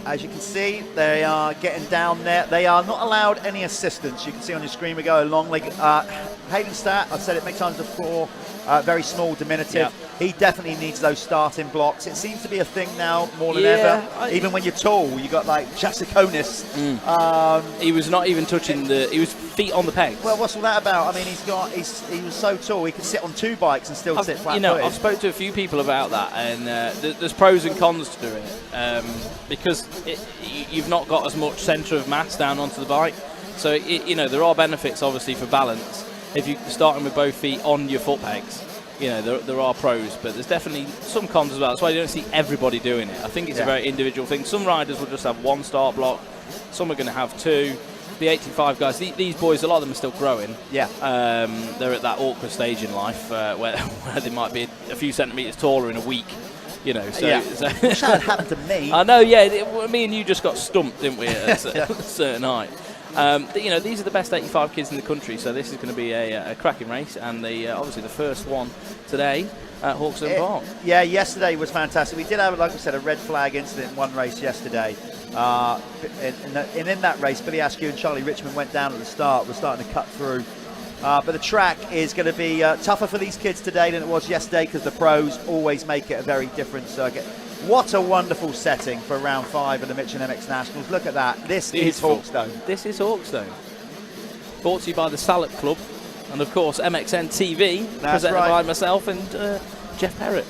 As you can see, they are getting down there. They are not allowed any assistance. You can see on your screen we go along. Haydenstat, I've said it many times before, very small, diminutive. Yep. He definitely needs those starting blocks. It seems to be a thing now more than ever. Even when you're tall, you got like Jasikonis. He was not even touching he was feet on the pegs. Well, what's all that about? I mean, he was so tall, he could sit on 2 bikes and still sit flat-footed. I've spoken to a few people about that, and there's pros and cons to doing it, because you've not got as much centre of mass down onto the bike. So, there are benefits, obviously, for balance. If you're starting with both feet on your foot pegs, there are pros, but there's definitely some cons as well. That's why you don't see everybody doing it. I think it's a very individual thing. Some riders will just have 1 start block. Some are going to have 2. The 85 guys, these boys, a lot of them are still growing. Yeah. They're at that awkward stage in life where they might be a few centimetres taller in a week. So Wish that had happened to me. I know, me and you just got stumped, didn't we, at a certain height. These are the best 85 kids in the country, so this is going to be a cracking race, and obviously the first one today at Hawkstone Park. Yeah, yesterday was fantastic. We did have, like I said, a red flag incident in one race yesterday. In that race, Billy Askew and Charlie Richmond went down at the start. We're starting to cut through. But the track is going to be tougher for these kids today than it was yesterday, because the pros always make it a very different circuit. What a wonderful setting for round 5 of the Michelin MX Nationals. Look at that. This is Hawkstone. This is Hawkstone. Brought to you by the Salop Club and, of course, MXN TV, presented by myself and Jeff Perrott.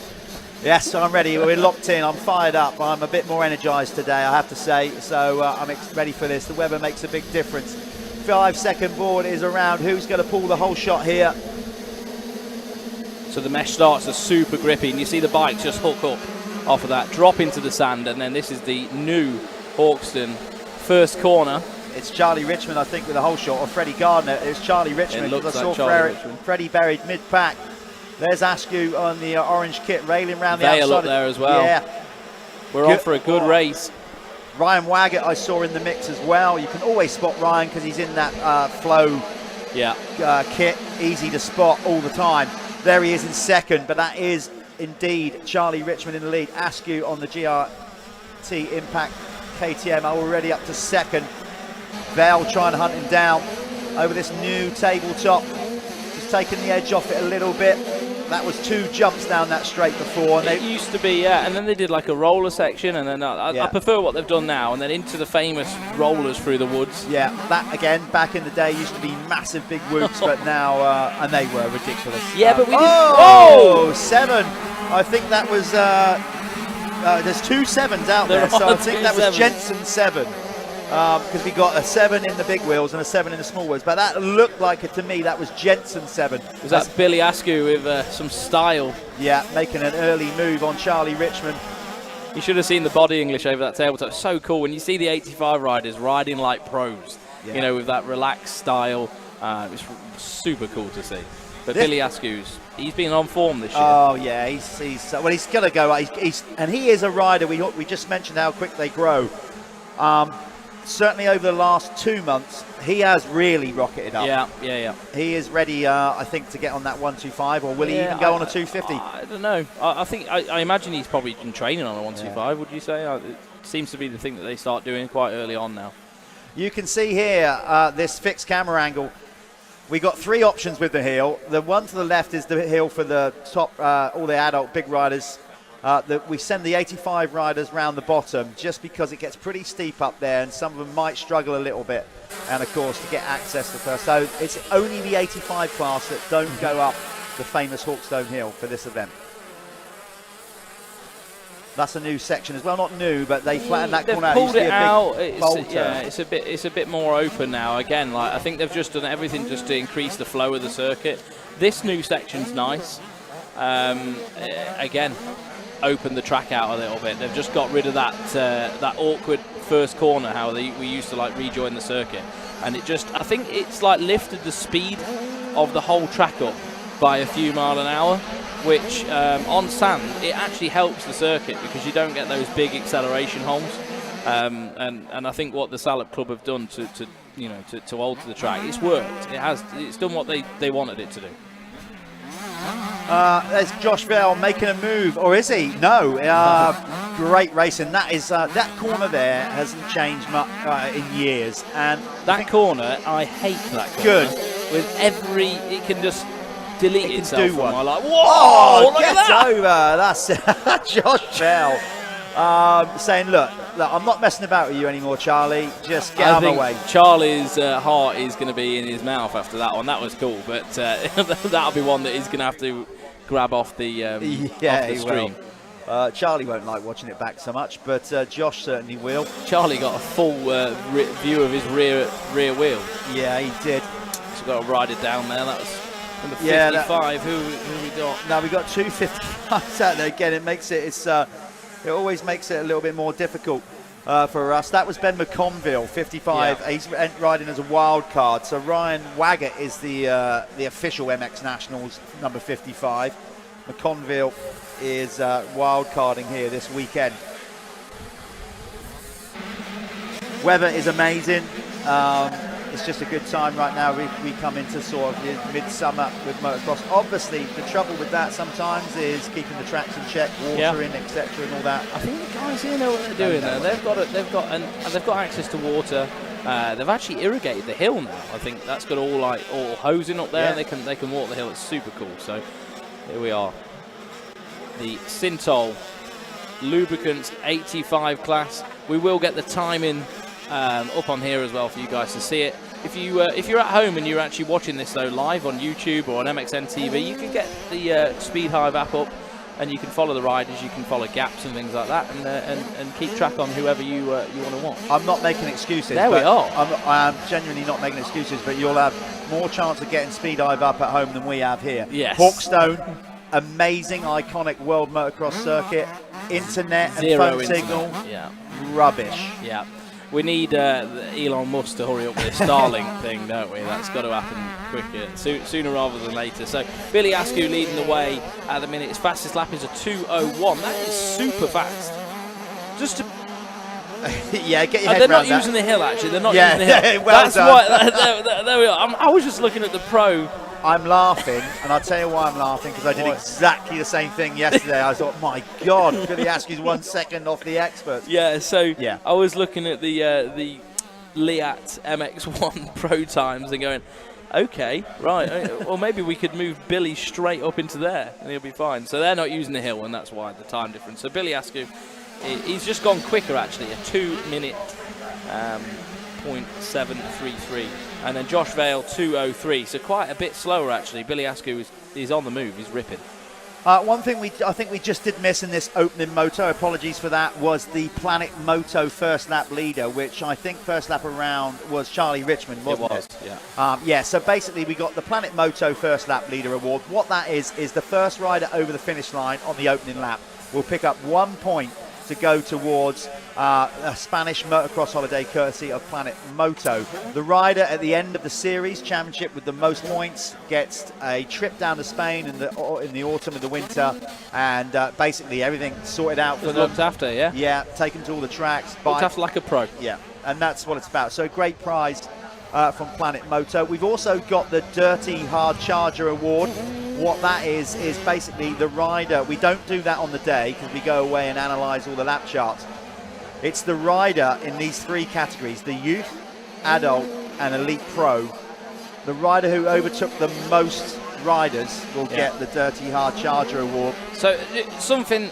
Yes, I'm ready. We're locked in. I'm fired up. I'm a bit more energised today, I have to say. So I'm ready for this. The weather makes a big difference. 5-second board is around. Who's going to pull the whole shot here? So the mesh starts are super grippy, and you see the bike just hook up off of that, drop into the sand, and then this is the new Hawkstone first corner. It's Charlie Richmond, I think, with the whole shot, or Freddie Gardner. It's Charlie Richmond. It looks I like saw Richmond. Freddie buried mid-pack. There's Askew on the orange kit, railing around the Vail outside. up there as well. Yeah. We're on for a good race. Ryan Waggett I saw in the mix as well. You can always spot Ryan because he's in that flow kit. Easy to spot all the time. There he is in second, but that is indeed Charlie Richmond in the lead. Askew on the GRT Impact KTM already up to second. Vail trying to hunt him down over this new tabletop. Just taking the edge off it a little bit. That was 2 jumps down that straight before. And it used to be, and then they did like a roller section, and then I prefer what they've done now, and then into the famous rollers through the woods. Yeah, that again, back in the day used to be massive big whoops, but now, and they were ridiculous. Yeah, but we didn't. Oh, 7. I think that was, there's 2 7s out there, so I think that was Jensen 7. Because we got a 7 in the big wheels and a 7 in the small wheels, but that looked like it to me. That was Jensen 7. Was that Billy Askew with some style? Yeah, making an early move on Charlie Richmond. You should have seen the body English over that tabletop. So cool when you see the 85 riders riding like pros. Yeah. With that relaxed style. It's super cool to see. But Billy Askew's, he's been on form this year. Oh yeah, he's going to go. And he is a rider. We just mentioned how quick they grow. Certainly over the last 2 months, he has really rocketed up. Yeah. He is ready, I think, to get on that 125, or will he even go on a 250? I don't know. I imagine he's probably been training on a 125, would you say? It seems to be the thing that they start doing quite early on now. You can see here this fixed camera angle. We got 3 options with the hill. The one to the left is the hill for the top, all the adult big riders. We send the 85 riders round the bottom just because it gets pretty steep up there, and some of them might struggle a little bit, and of course to get access to first. So it's only the 85 class that don't go up the famous Hawkstone Hill for this event. That's a new section as well, not new, but they flattened that corner out. Pulled it out. It's a bit more open now. Again, I think they've just done everything just to increase the flow of the circuit. This new section's nice. Again, open the track out a little bit. They've just got rid of that awkward first corner, how we used to rejoin the circuit, and I think it's lifted the speed of the whole track up by a few miles an hour, which on sand it actually helps the circuit because you don't get those big acceleration holes. And I think what the Salop Club have done to alter the track, it's worked. It's done what they wanted it to do. There's Josh Vail making a move, or is he? No. Great racing. That is that corner there hasn't changed much in years. And that corner, I hate that corner. Good. With every, it can just delete itself. Do from one. my life. Whoa! Look Get at that. over. That's Josh Vail saying, look, I'm not messing about with you anymore, Charlie. Just get out of my way. Charlie's heart is going to be in his mouth after that one. That was cool, but that'll be one that he's going to have to grab off the off the stream. Charlie won't like watching it back so much, but Josh certainly will. Charlie got a full view of his rear wheel. Yeah, he did. So got to ride it down there. That was number 55. Who we got? Now we got 255s out there again. It makes it. It always makes it a little bit more difficult for us. That was Ben McConville, 55. Yeah. He's riding as a wild card. So Ryan Waggett is the official MX Nationals number 55. McConville is wild carding here this weekend. Weather is amazing. It's just a good time right now. We come into sort of midsummer with motocross. Obviously, the trouble with that sometimes is keeping the tracks in check, watering, etc., and all that. I think the guys here know what they're doing there. They've got access to water. They've actually irrigated the hill now. I think that's got all hosing up there, and they can walk the hill. It's super cool. So here we are. The Sintol Lubricants 85 class. We will get the timing up on here as well for you guys to see it. If you're at home and you're actually watching this though live on YouTube or on MXN TV, you can get the Speed Hive app up, and you can follow the riders, you can follow gaps and things like that, and keep track on whoever you want to watch. I'm not making excuses. There we are. I'm genuinely not making excuses, but you'll have more chance of getting Speed Hive up at home than we have here. Yes. Hawkstone, amazing, iconic world motocross circuit. Internet and phone signal, rubbish. Yeah. We need Elon Musk to hurry up with this Starlink thing, don't we? That's got to happen quicker, sooner rather than later. So Billy Askew leading the way at the minute. His fastest lap is a 2:01. That is super fast. Just to yeah, get your head they're around not using the hill, actually. They're not using the hill. Well That's done. why. There we are. I was just looking at the pro. I'm laughing, and I'll tell you why I'm laughing, because I did exactly the same thing yesterday. I thought, my God, Billy Askew's 1 second off the experts. Yeah, so I was looking at the Liat MX1 Pro times and going, okay, right, well, maybe we could move Billy straight up into there, and he'll be fine. So they're not using the hill, and that's why the time difference. So Billy Askew, he's just gone quicker, actually, a 2-minute .733. And then Josh Vail, 2:03. So quite a bit slower, actually. Billy Askew is on the move. He's ripping. One thing I think we just did miss in this opening moto, apologies for that, was the Planet Moto first lap leader, which I think first lap around was Charlie Richmond, wasn't it? Yeah. So basically we got the Planet Moto first lap leader award. What that is the first rider over the finish line on the opening lap will pick up 1 point to go towards a Spanish motocross holiday courtesy of Planet Moto. The rider at the end of the series championship with the most points gets a trip down to Spain in the autumn and the winter, and basically everything sorted out for them. Looked after, yeah? Yeah, taken to all the tracks. Looked after like a pro. Yeah, and that's what it's about. So great prize from Planet Moto. We've also got the Dirty Hard Charger Award. What that is basically the rider. We don't do that on the day because we go away and analyse all the lap charts. It's the rider in these 3 categories, the youth, adult and elite pro. The rider who overtook the most riders will get the Dirty Hard Charger Award. So something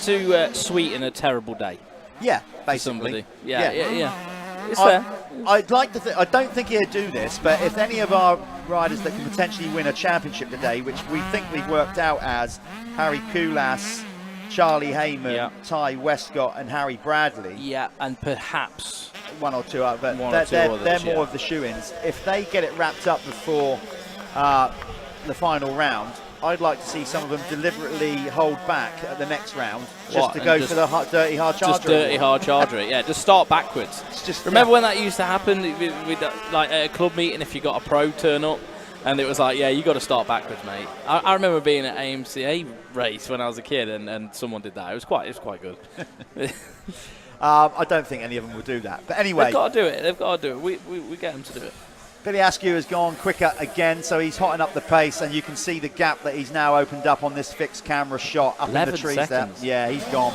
to sweeten a terrible day. Yeah, basically. Somebody. Yeah. It's fair. I'd like to I don't think he'll do this, but if any of our riders that can potentially win a championship today, which we think we've worked out as Harry Koulas, Charlie Heyman, Ty Westcott and Harry Bradley. Yeah, and perhaps one or two others, but they're more of the shoe-ins. If they get it wrapped up before the final round, I'd like to see some of them deliberately hold back at the next round just to go for the Dirty Hard Charger. Just Dirty Hard Charger it, just start backwards. Remember when that used to happen with like at a club meeting, if you got a pro turn up and it was like, yeah, you got to start backwards, mate. I remember being at AMCA race when I was a kid and someone did that. It was quite good. I don't think any of them will do that. But anyway. They've got to do it. We get them to do it. Billy Askew has gone quicker again, so he's hotting up the pace, and you can see the gap that he's now opened up on this fixed camera shot up in the trees seconds. there. Yeah, he's gone.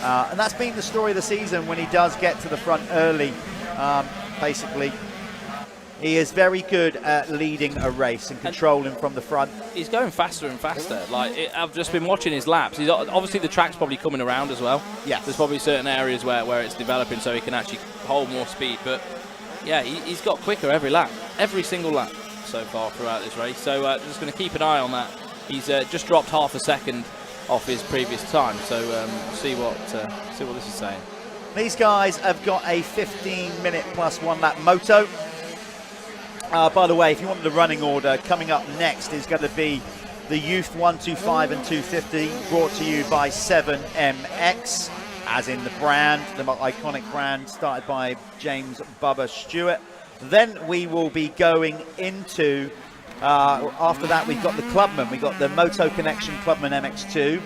And that's been the story of the season when he does get to the front early, basically. He is very good at leading a race and controlling from the front. He's going faster and faster. I've just been watching his laps. Obviously, the track's probably coming around as well. Yeah. There's probably certain areas where it's developing so he can actually hold more speed. But, yeah, he's got quicker every lap, every single lap so far throughout this race. So just going to keep an eye on that. He's just dropped half a second off his previous time. So see what this is saying. These guys have got a 15-minute plus 1 lap moto. By the way, if you want the running order, coming up next is going to be the Youth 125 and 250, brought to you by 7MX, as in the brand, the iconic brand started by James Bubba Stewart. Then we will be going into, after that we've got the Clubman, we've got the Moto Connection Clubman MX2.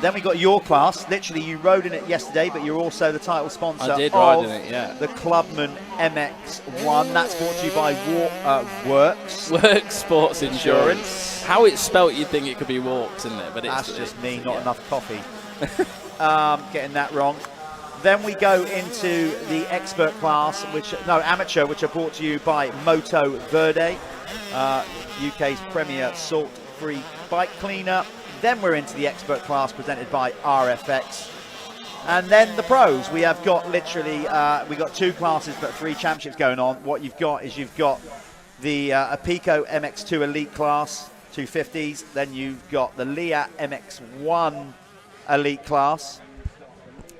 Then we got your class. Literally, you rode in it yesterday, but you're also the title sponsor I did ride in it, yeah. The Clubman MX1. That's brought to you by Works. Works Sports Insurance. How it's spelt, you'd think it could be Walks, isn't it? But that's just me, not enough coffee. Getting that wrong. Then we go into the expert class, amateur, which are brought to you by Moto Verde, UK's premier salt-free bike cleaner. Then we're into the expert class presented by RFX. And then the pros. We have got literally, we've got 2 classes but 3 championships going on. What you've got is you've got the Apico MX2 Elite class, 250s. Then you've got the Leah MX1 Elite class.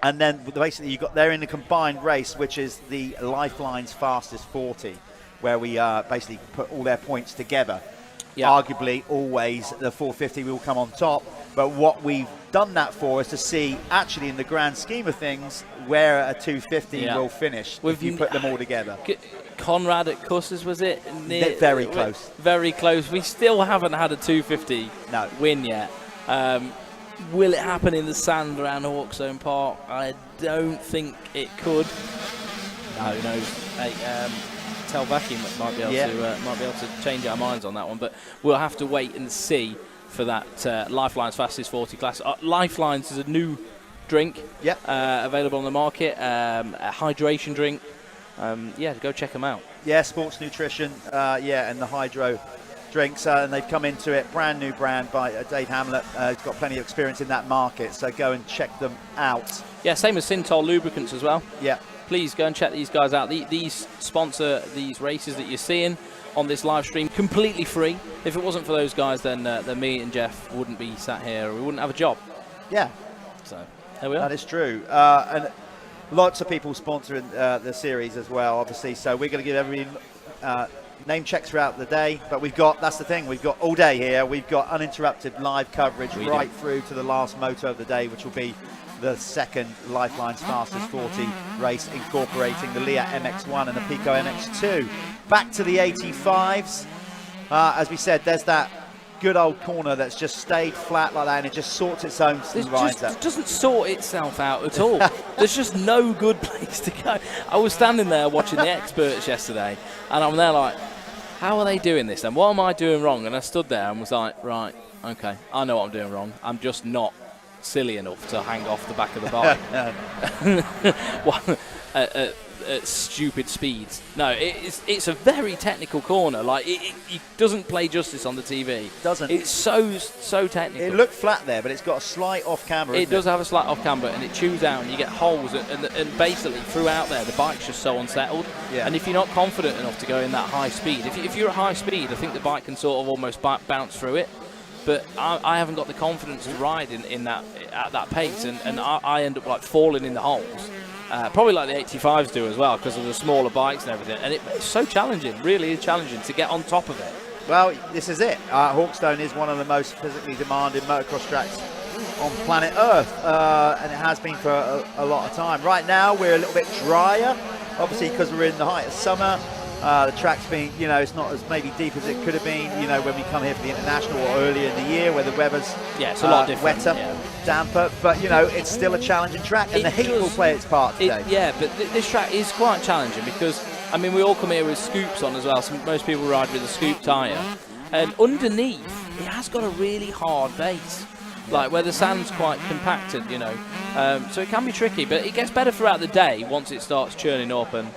And then basically you've got, they're in the combined race, which is the Lifeline's fastest 40, where we basically put all their points together. Yeah. Arguably, always the 450 will come on top. But what we've done that for is to see, actually, in the grand scheme of things, where a 250 will finish if you put them all together. Conrad at Cussers, was it? Very close. Very close. We still haven't had a 250 win yet. Will it happen in the sand around Hawkstone Park? I don't think it could. No, who knows? Hey, Telvaki might be able to change our minds on that one, but we'll have to wait and see for that Lifeline's fastest 40 class. Lifelines is a new drink available on the market, a hydration drink. Go check them out. Yeah, sports nutrition, and the hydro drinks, and they've come into it, brand new brand by Dave Hamlet. He's got plenty of experience in that market, so go and check them out. Yeah, same as Synthol lubricants as well. Yeah. Please go and check these guys out. These sponsor these races that you're seeing on this live stream completely free. If it wasn't for those guys, then me and Jeff wouldn't be sat here. We wouldn't have a job. Yeah. So there we are. That is true. And lots of people sponsoring the series as well, obviously. So we're going to give everybody name checks throughout the day. But that's the thing. We've got all day here. We've got uninterrupted live coverage right through to the last moto of the day, which will be the second Lifeline's fastest 40 race, incorporating the Leah MX1 and the Pico MX2. Back to the 85s. As we said, there's that good old corner that's just stayed flat like that, and it just sorts its own lines out. It doesn't sort itself out at all. There's just no good place to go. I was standing there watching the experts yesterday, and I'm there like, how are they doing this then? What am I doing wrong? And I stood there and was like, right, okay, I know what I'm doing wrong. I'm just not silly enough to hang off the back of the bike at stupid speeds. No, it's a very technical corner. Like it doesn't play justice on the TV. Doesn't. It's so technical. It looked flat there, but it's got a slight off camber. It does have a slight off camber, and it chews out, and you get holes, and basically throughout there the bike's just so unsettled. Yeah. And if you're not confident enough to go in that high speed, if you're at high speed, I think the bike can sort of almost bounce through it. But I haven't got the confidence to ride in that at that pace, and I end up like falling in the holes, probably like the 85s do as well, because of the smaller bikes and everything. And it's so challenging, really is challenging to get on top of it. Well, this is it. Hawkstone is one of the most physically demanding motocross tracks on planet Earth, and it has been for a lot of time. Right now, we're a little bit drier, obviously because we're in the height of summer. The track's been, it's not as maybe deep as it could have been, when we come here for the International or earlier in the year where the weather's it's a lot different, wetter, damper, but it's still a challenging track, and the heat will play its part today. But this track is quite challenging because I mean, we all come here with scoops on as well, so most people ride with a scoop tyre. And underneath, it has got a really hard base, like where the sand's quite compacted, you know. So it can be tricky, but it gets better throughout the day once it starts churning up, and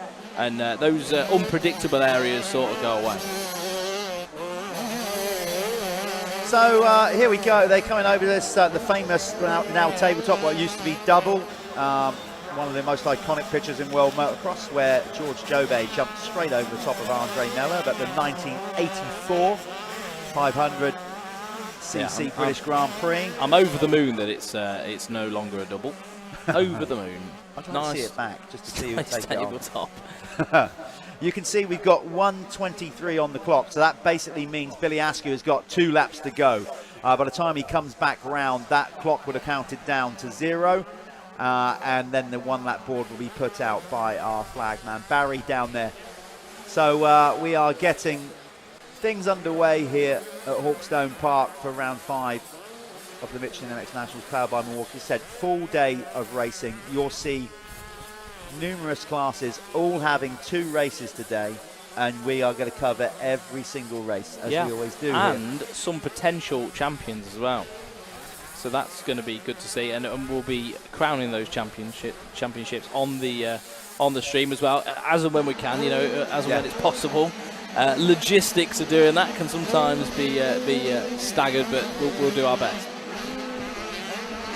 those unpredictable areas sort of go away. So here we go. They're coming over this, the famous now tabletop, what used to be double. One of the most iconic pictures in world motocross, where George Jobé jumped straight over the top of Andre Miller, but the 1984 500cc British Grand Prix. I'm over the moon that it's no longer a double. Over the moon. I'd like to see it back, just to see who Nice take it on. tabletop. You can see we've got 1:23 on the clock, so that basically means Billy Askew has got 2 laps to go. By the time he comes back round, that clock would have counted down to 0. And then the 1 lap board will be put out by our flagman Barry down there. So we are getting things underway here at Hawkstone Park for round 5 of the Michelin MX Nationals powered by Milwaukee. Said full day of racing. You'll see numerous classes all having 2 races today, and we are going to cover every single race as we always do. And here. some potential champions as well. So that's going to be good to see, and we'll be crowning those championships on the stream as well, as and when we can, you know, as and when it's possible. Logistics of doing that can sometimes be staggered, but we'll do our best.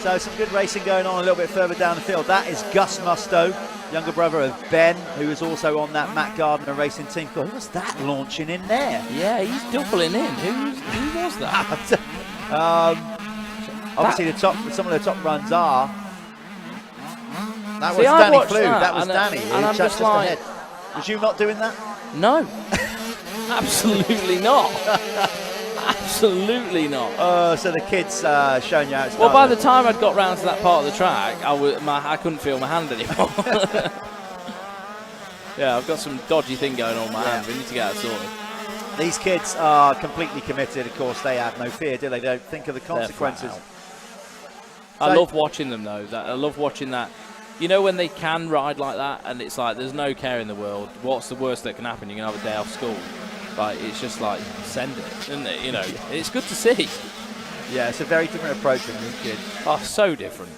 So some good racing going on a little bit further down the field. That is Gus Musto, younger brother of Ben, who is also on that Matt Gardner racing team. God, who was that launching in there? Yeah, he's doubling in. Who was that? Obviously, some of the top runs are. That was Danny Flew. That was Danny. And I'm just like, ahead. Was you not doing that? No, absolutely not. Absolutely not. So the kids showing you how it's Well, done. by the time I'd got round to that part of the track, I couldn't feel my hand anymore. Yeah, I've got some dodgy thing going on my hand. We need to get that sorted. These kids are completely committed. Of course, they have no fear, do they? They don't think of the consequences. I love watching them, though. I love watching that. You know, when they can ride like that, and it's like there's no care in the world. What's the worst that can happen? You can have a day off school. Like, it's just like, send it, isn't it? You know, it's good to see. Yeah, it's a very different approach from these kids. Oh, so different.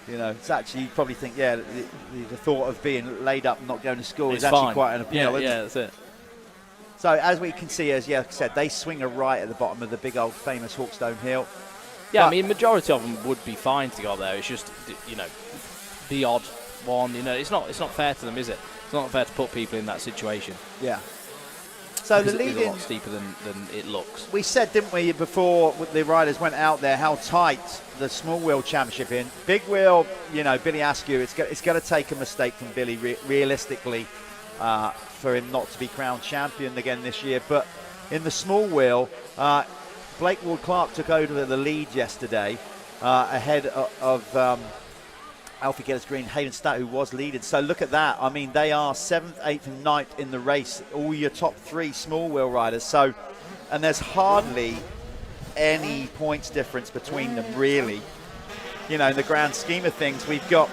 You know, it's actually, you probably think, the thought of being laid up and not going to school is fine. actually quite an appeal, isn't it? Yeah, that's it. So, as we can see, as Yerk said, they swing a right at the bottom of the big old famous Hawkstone Hill. Yeah, I mean, majority of them would be fine to go there. It's just, you know, the odd one. You know, it's not fair to them, is it? It's not fair to put people in that situation. Yeah. So because the it is lead-in, a lot steeper than it looks. we said, didn't we, before the riders went out there, how tight the small wheel championship in. Big wheel, you know, Billy Askew, it's going to take a mistake from Billy realistically for him not to be crowned champion again this year. But in the small wheel, Blake Ward-Clark took over the lead yesterday ahead of Alfie Getters-Green, Hayden Statt, who was leading. So look at that. I mean, they are 7th, 8th and 9th in the race, all your top 3 small wheel riders. So, and there's hardly any points difference between them, really. You know, in the grand scheme of things, we've got,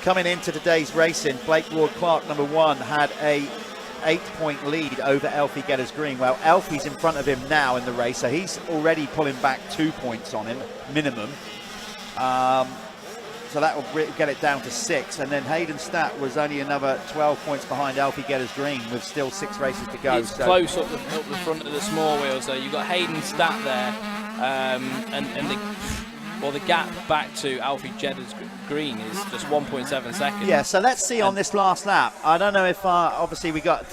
coming into today's racing, Blake Ward-Clark, number 1, had a 8-point lead over Alfie Getters-Green. Well, Alfie's in front of him now in the race, so he's already pulling back 2 points on him, minimum. So that will get it down to 6. And then Hayden Statt was only another 12 points behind Alfie Getters-Green with still 6 races to go. It's close up the front of the small wheels, though. You've got Hayden Statt there, and the gap back to Alfie Getters-Green is just 1.7 seconds. Yeah, so let's see on this last lap. I don't know if, obviously we got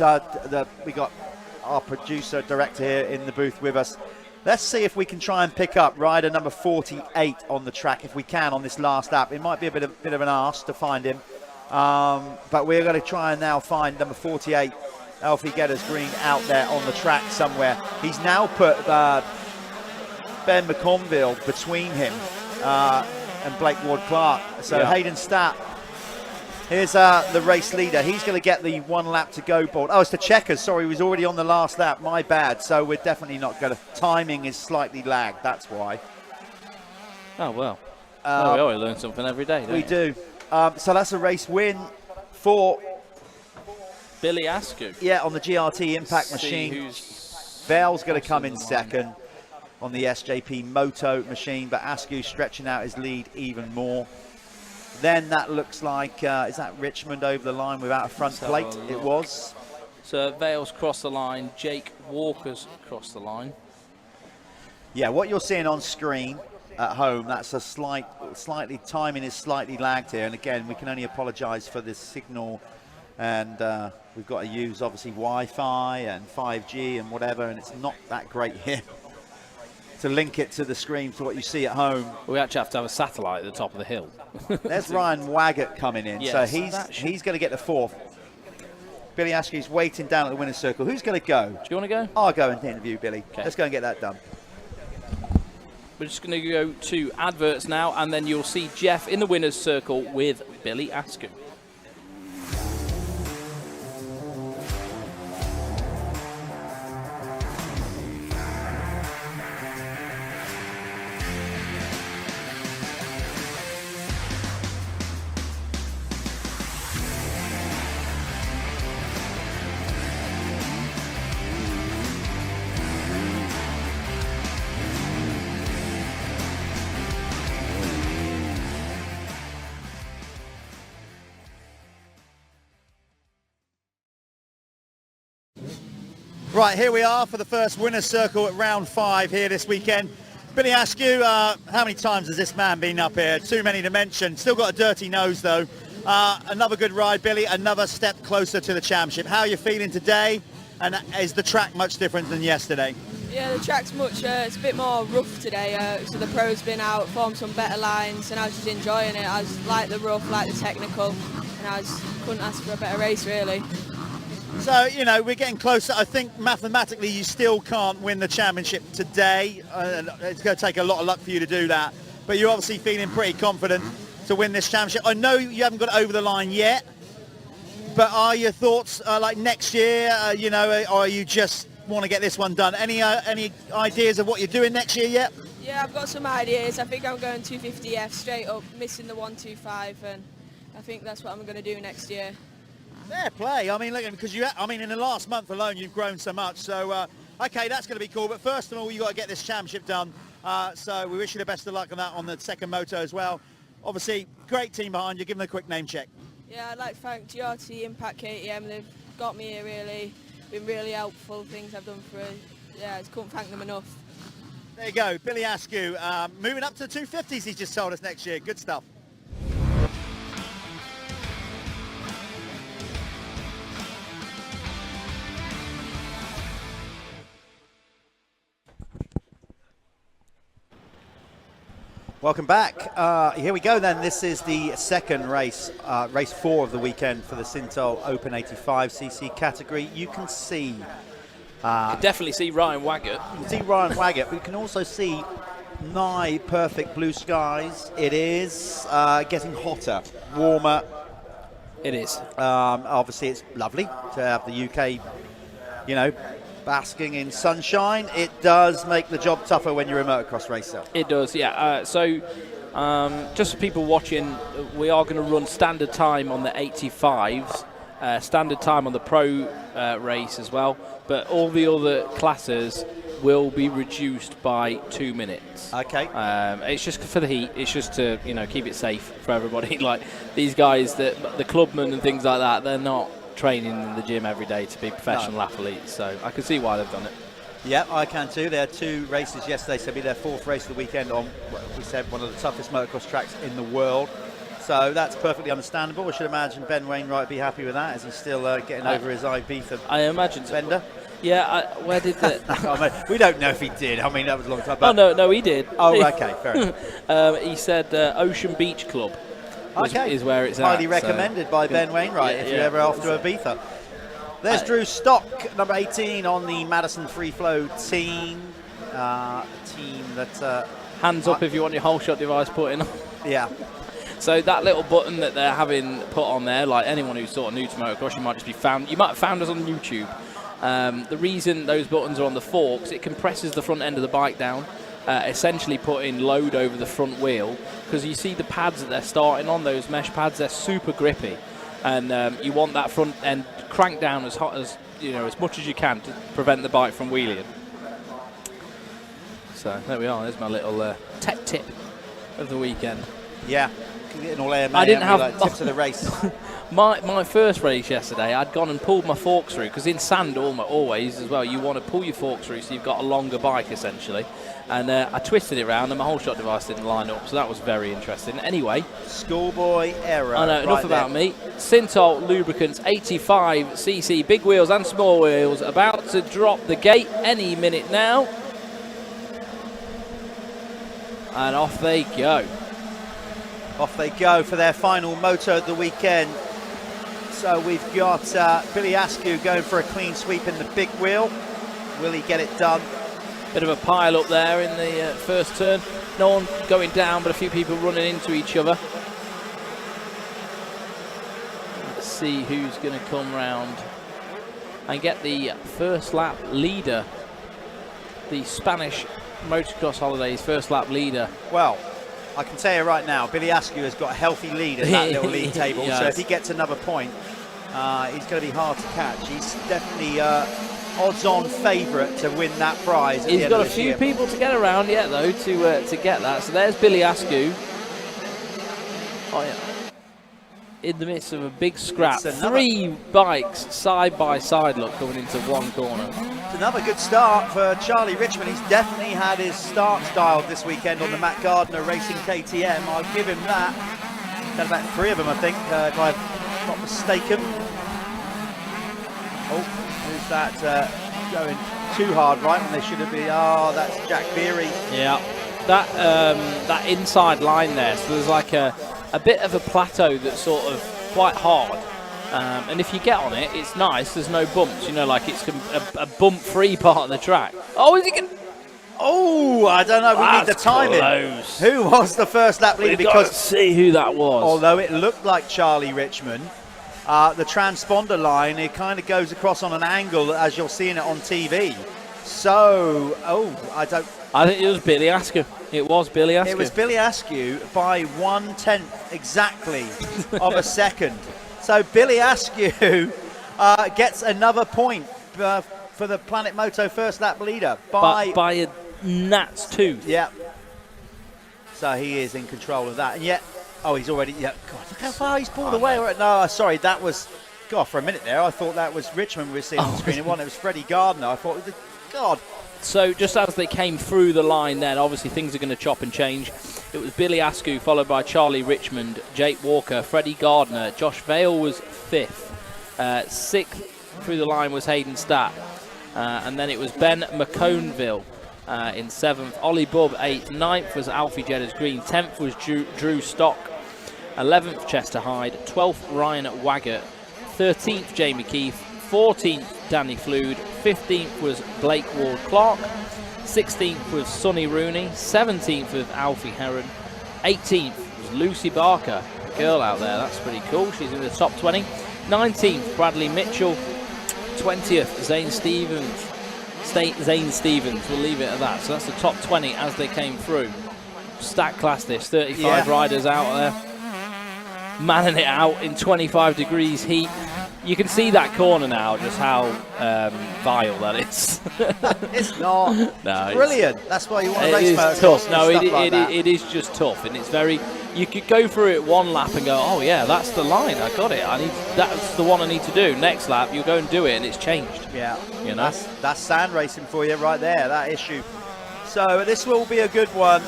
our producer, director here in the booth with us. Let's see if we can try and pick up rider number 48 on the track, if we can, on this last lap. It might be a bit of an arse to find him, but we're going to try and now find number 48, Alfie Getters-Green, out there on the track somewhere. He's now put Ben McConville between him and Blake Ward-Clark. So Hayden Statt, here's the race leader. He's going to get the 1 lap to go board. Oh, it's the checkers. Sorry, he was already on the last lap. My bad. So we're definitely not going to. Timing is slightly lagged. That's why. Oh, well. We always learn something every day, don't we do. So that's a race win for Billy Askew. Yeah, on the GRT impact machine. Vail's going to come in second on the SJP moto machine, but Askew stretching out his lead even more. Then that looks like, is that Richmond over the line without a front plate? It was. So Vail's crossed the line, Jake Walker's crossed the line. Yeah, what you're seeing on screen at home, that's a slightly, timing is slightly lagged here. And again, we can only apologize for this signal. And we've got to use, obviously, Wi-Fi and 5G and whatever, and it's not that great here to link it to the screen to what you see at home. We actually have to have a satellite at the top of the hill. There's Ryan Waggett coming in, yes, so he's going to get the fourth. Billy Askew's waiting down at the winner's circle. Who's going to go? Do you want to go? I'll go and interview Billy. Okay. Let's go and get that done. We're just going to go to adverts now, and then you'll see Jeff in the winner's circle with Billy Askew. Right, here we are for the first winner's circle at round 5 here this weekend. Billy Askew, how many times has this man been up here? Too many to mention. Still got a dirty nose though. Another good ride, Billy. Another step closer to the championship. How are you feeling today? And is the track much different than yesterday? Yeah, the track's it's a bit more rough today. So the pro's been out, formed some better lines, and I was just enjoying it. I was like the rough, like the technical, and I couldn't ask for a better race really. So, you know, we're getting closer. I think mathematically you still can't win the championship today. It's going to take a lot of luck for you to do that. But you're obviously feeling pretty confident to win this championship. I know you haven't got over the line yet, but are your thoughts like next year, you know, or you just want to get this one done? Any ideas of what you're doing next year yet? Yeah, I've got some ideas. I think I'm going 250F straight up, missing the 125, and I think that's what I'm going to do next year. Fair play. I mean, look, because in the last month alone, you've grown so much. So, okay, that's going to be cool. But first of all, you got to get this championship done. So we wish you the best of luck on that on the second moto as well. Obviously, great team behind you. Give them a quick name check. Yeah, I'd like to thank GRT, Impact, KTM. They've got me here really. Been really helpful. Things I've done for. Yeah, I just couldn't thank them enough. There you go, Billy Askew. Moving up to the 250s. He's just told us next year. Good stuff. Welcome back. Here we go then. This is the second race, race 4 of the weekend for the Sintel Open 85cc category. You can see... you can definitely see Ryan Waggett. You can see Ryan Waggett, but you can also see nigh perfect blue skies. It is getting hotter, warmer. It is. Obviously, it's lovely to have the UK, you know, basking in sunshine. It does make the job tougher when you're a motocross racer. It does, yeah. So just for people watching, we are going to run standard time on the 85s, standard time on the pro race as well, but all the other classes will be reduced by 2 minutes. Okay. It's just for the heat. It's just to, you know, keep it safe for everybody. Like these guys, the clubmen and things like that, they're not training in the gym every day to be professional athletes, so I can see why they've done it. Yeah, I can too. They had 2 races yesterday, so it'll be their 4th race of the weekend on, we said, one of the toughest motocross tracks in the world. So that's perfectly understandable. I should imagine Ben Wainwright would be happy with that, as he's still getting over his Ibiza. I imagine so. Bender. Yeah, where did that? We don't know if he did. I mean, that was a long time. But no, he did. Oh, okay, fair enough. He said Ocean Beach Club. Is where it's highly at, recommended by Ben Wainwright if you're ever after Ibiza. There's Drew Stock, number 18 on the Madison Free Flow team. Team that... hands up if you want your whole shot device put in. Yeah. So that little button that they're having put on there, like anyone who's sort of new to motocross, you might just be found. You might have found us on YouTube. The reason those buttons are on the forks, it compresses the front end of the bike down, essentially putting load over the front wheel, because you see the pads that they're starting on, those mesh pads, they're super grippy. and you want that front end cranked down as hot as as much as you can to prevent the bike from wheeling. So there we are. There's my little tech tip of the weekend. Yeah, getting all air. I didn't have like tips of the race. My first race yesterday, I'd gone and pulled my forks through, because in sand always as well, you want to pull your forks through so you've got a longer bike essentially. And I twisted it around and my whole shot device didn't line up, so that was very interesting. Anyway, schoolboy error. I know, enough about me. Synthol Lubricants 85cc, big wheels and small wheels, about to drop the gate any minute now. And off they go. Off they go for their final moto of the weekend. So we've got Billy Askew going for a clean sweep in the big wheel. Will he get it done? Bit of a pile up there in the first turn. No one going down, but a few people running into each other. Let's see who's going to come round and get the first lap leader. The Spanish Motocross Holidays first lap leader. Well, I can tell you right now, Billy Askew has got a healthy lead in that little league table. Yes. So if he gets another point, he's going to be hard to catch. He's definitely odds-on favourite to win that prize. He's got a few people to get around yet, though, to get that. So there's Billy Askew. Oh, yeah. In the midst of a big scrap. 3 bikes side by side, look, coming into one corner. It's another good start for Charlie Richmond. He's definitely had his start styled this weekend on the Matt Gardner Racing KTM. I'll give him that. Had about 3 of them, I think, if I'm not mistaken. Oh, who's that going too hard right when they should have been? Oh, that's Jack Beery. Yeah, that inside line there. So there's like a bit of a plateau that's sort of quite hard. And if you get on it, it's nice. There's no bumps, like it's a bump-free part of the track. Oh, is he going? Oh, I don't know. We need the timing. Close. Who was the first lap leader? We've got to see who that was. Although it looked like Charlie Richmond, the transponder line, it kind of goes across on an angle as you're seeing it on TV. So, I think it was Billy Askew. It was Billy Askew. It was Billy Askew by 1/10 exactly of a second. So Billy Askew gets another point for the Planet Moto first lap leader by a gnat's tooth. Yeah. So he is in control of that, and yet, he's already. Yeah, God, look how far he's pulled away. No, sorry, that was. God, for a minute there, I thought that was Richmond we were seeing on the screen. It was Freddie Gardner. I thought, God. So just as they came through the line then, obviously things are going to chop and change. It was Billy Askew followed by Charlie Richmond, Jake Walker, Freddie Gardner. Josh Vail was 5th. 6th through the line was Hayden Statt. And then it was Ben McConville in 7th. Ollie Bubb 8th. 9th was Alfie Jedders Green. 10th was Drew Stock. 11th Chester Hyde. 12th Ryan Waggett. 13th Jamie Keefe. 14th Danny Flood. 15th was Blake Ward Clark. 16th was Sonny Rooney. 17th was Alfie Heron. 18th was Lucy Barker, a girl out there. That's pretty cool. She's in the top 20. 19th Bradley Mitchell. 20th Zane Stevens. Zane Stevens. We'll leave it at that. So that's the top 20 as they came through. Stack class this. 35 riders out there, manning it out in 25 degrees heat. You can see that corner now, just how vile that is. It's not. No, it's brilliant. That's why you want to race It motocross. is tough. No, Like it is just tough, and it's very. You could go through it one lap and go, oh yeah, that's the line. I got it. That's the one I need to do. Next lap, you go and do it, and it's changed. Yeah. That's sand racing for you right there. That issue. So this will be a good one.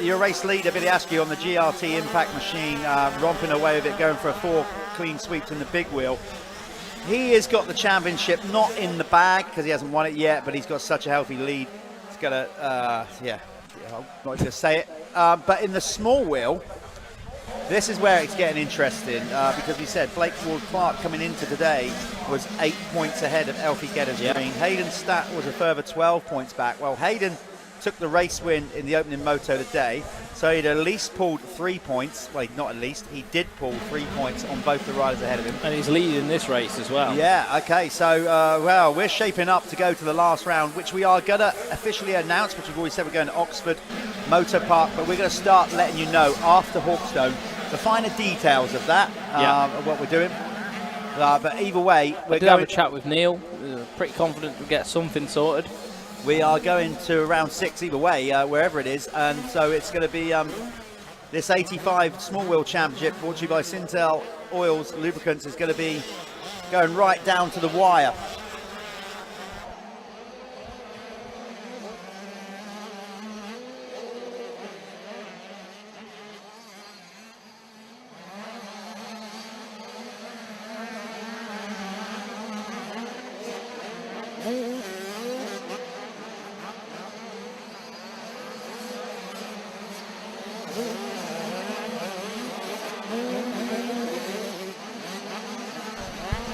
Your race leader, Billy Askew, on the GRT Impact machine, romping away with it, going for a 4 clean sweeps in the big wheel. He has got the championship, not in the bag because he hasn't won it yet, but he's got such a healthy lead. He's got a, I'm not going to say it. But in the small wheel, this is where it's getting interesting because we said Blake Ward Clark coming into today was 8 points ahead of Alfie Gedders Green. Hayden Statt was a further 12 points back. Well, Hayden took the race win in the opening moto today, so he'd at least pulled 3 points. Well, not at least, he did pull 3 points on both the riders ahead of him. And he's leading this race as well. Yeah, okay, so, well, we're shaping up to go to the last round, which we are going to officially announce, which we've always said we're going to Oxford Motor Park, but we're going to start letting you know after Hawkstone the finer details of that, of what we're doing. But either way, we're going to have a chat with Neil. Pretty confident we'll get something sorted. We are going to round 6 either way, wherever it is, and so it's going to be this 85 Small Wheel Championship brought to you by Sintel Oils Lubricants is going to be going right down to the wire.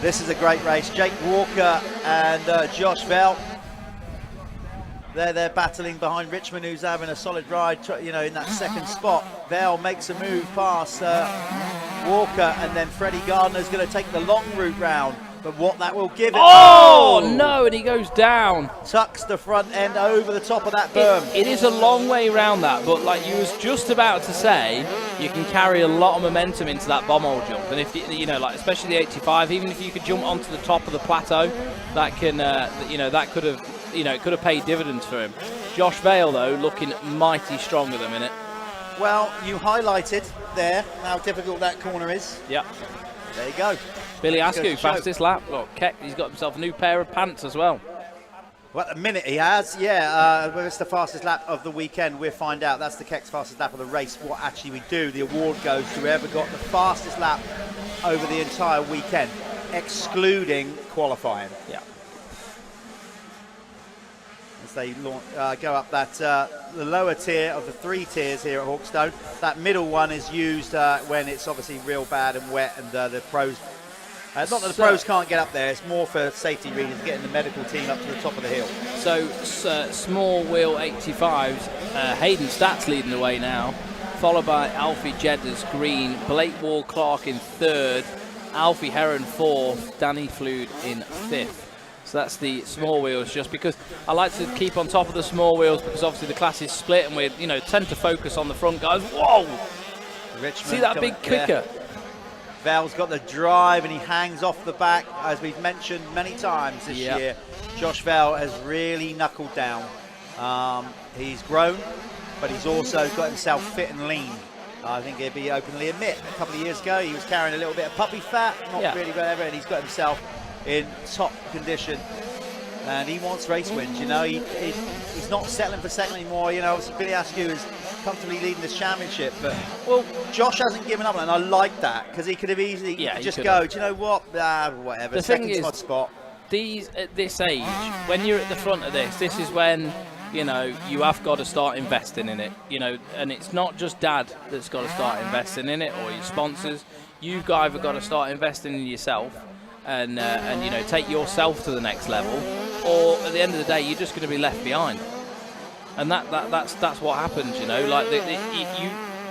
This is a great race. Jake Walker and Josh Vail. They're battling behind Richmond, who's having a solid ride, you know, in that second spot. Vail makes a move past Walker, and then Freddie Gardner's going to take the long route round. But what that will give it... Oh, no, and he goes down. Tucks the front end over the top of that berm. It is a long way around that, but like you was just about to say, you can carry a lot of momentum into that bomb hole jump. And if you know, like especially the 85, even if you could jump onto the top of the plateau, that can, you know, that could have, you know, it could have paid dividends for him. Josh Vail, though, looking mighty strong at the minute. Well, you highlighted there how difficult that corner is. Yeah. There you go. Billy Askew, fastest lap. Look, Keck, he's got himself a new pair of pants as well. Well, at the minute he has, yeah. Whether it's the fastest lap of the weekend, we'll find out. That's the Keck's fastest lap of the race. What actually we do, the award goes to whoever got the fastest lap over the entire weekend, excluding qualifying. Yeah. As they go up that the lower tier of the 3 tiers here at Hawkstone. That middle one is used when it's obviously real bad and wet, and the pros. Not that the pros can't get up there, it's more for safety reasons, getting the medical team up to the top of the hill. So, small wheel 85s, Hayden Stats leading the way now, followed by Alfie Jedders Green, Blake Wall Clark in 3rd, Alfie Heron 4th, Danny Flood in 5th. So that's the small wheels, just because I like to keep on top of the small wheels, because obviously the class is split and we, you know, tend to focus on the front guys. Whoa! Richmond, see that big kicker? Yeah. Val's got the drive and he hangs off the back, as we've mentioned many times this year. Josh Val has really knuckled down. He's grown, but he's also got himself fit and lean. I think he'd be openly admit a couple of years ago he was carrying a little bit of puppy fat, not really whatever, and he's got himself in top condition. And he wants race wins, you know. He's not settling for second anymore. You know, obviously Billy Askew is comfortably leading this championship, but well, Josh hasn't given up, and I like that, because he could have easily just go, do you know what? Whatever. The thing is, spot. These at this age, when you're at the front of this is when, you know, you have got to start investing in it. You know, and it's not just Dad that's got to start investing in it, or your sponsors. You've either got to start investing in yourself. And you know, take yourself to the next level, or at the end of the day, you're just going to be left behind. And that's what happens, you know. Like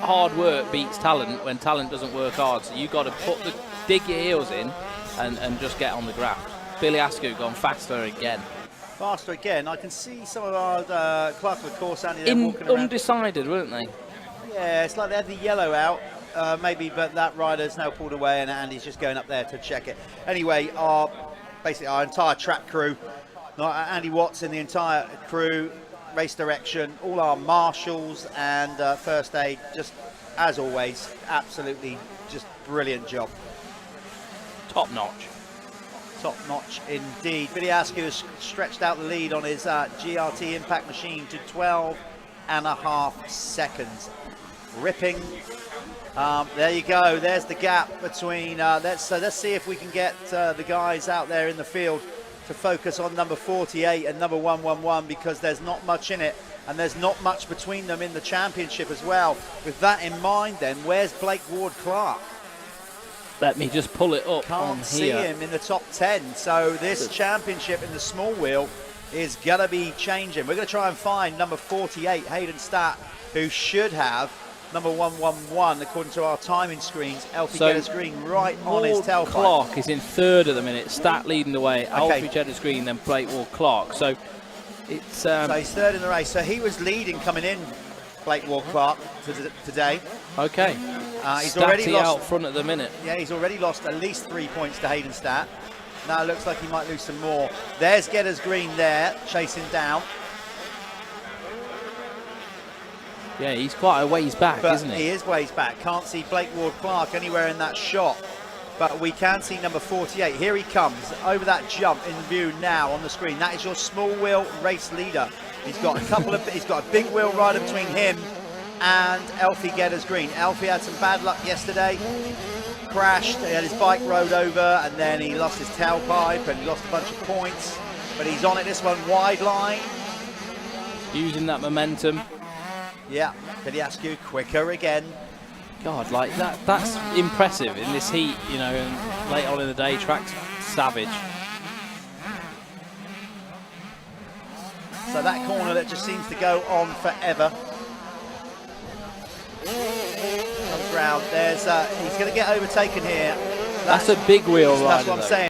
hard work beats talent when talent doesn't work hard. So you got to dig your heels in, and just get on the graft. Billy Askew gone faster again. Faster again. I can see some of our clerk of the course, Andy, walking around. Undecided, weren't they? Yeah, it's like they had the yellow out. Maybe, but that rider's now pulled away, and Andy's just going up there to check it. Anyway, basically our entire track crew, Andy Watts and the entire crew, race direction, all our marshals and first aid, just as always, absolutely just brilliant job. Top notch. Top notch indeed. Billy Askew has stretched out the lead on his GRT impact machine to 12.5 seconds. Ripping. There you go. There's the gap between. Let's see if we can get the guys out there in the field to focus on number 48 and number 111, because there's not much in it, and there's not much between them in the championship as well. With that in mind, then, where's Blake Ward Clark? Let me just pull it up. Can't see him in the top 10. So this championship in the small wheel is gonna be changing. We're gonna try and find number 48, Hayden Stat, who should have number 111, according to our timing screens. Alfie Jedders Green right on his tailpipe. Clark is in 3rd at the minute. Stat leading the way. Alfie Jedders Green, then Blake Wall Clark. So it's. So he's 3rd in the race. So he was leading coming in, Blake Wall Clark, today. Okay. He's already Statty lost out front at the minute. Yeah, he's already lost at least 3 points to Hayden Stat. Now it looks like he might lose some more. There's Getters Green there, chasing down. Yeah, he's quite a ways back, But isn't he? He is ways back. Can't see Blake Ward-Clark anywhere in that shot. But we can see number 48. Here he comes over that jump in view now on the screen. That is your small wheel race leader. He's got he's got a big wheel rider between him and Elfie Getters Green. Elfie had some bad luck yesterday. Crashed, he had his bike rode over, and then he lost his tailpipe and he lost a bunch of points. But he's on it this one, wide line. Using that momentum. Yeah, Billy Askew quicker again. God, like that's impressive in this heat, you know, and late on in the day, track's savage. So that corner that just seems to go on forever. Comes round, there's, he's going to get overtaken here. That's a big wheel rider. That's what I'm though. saying.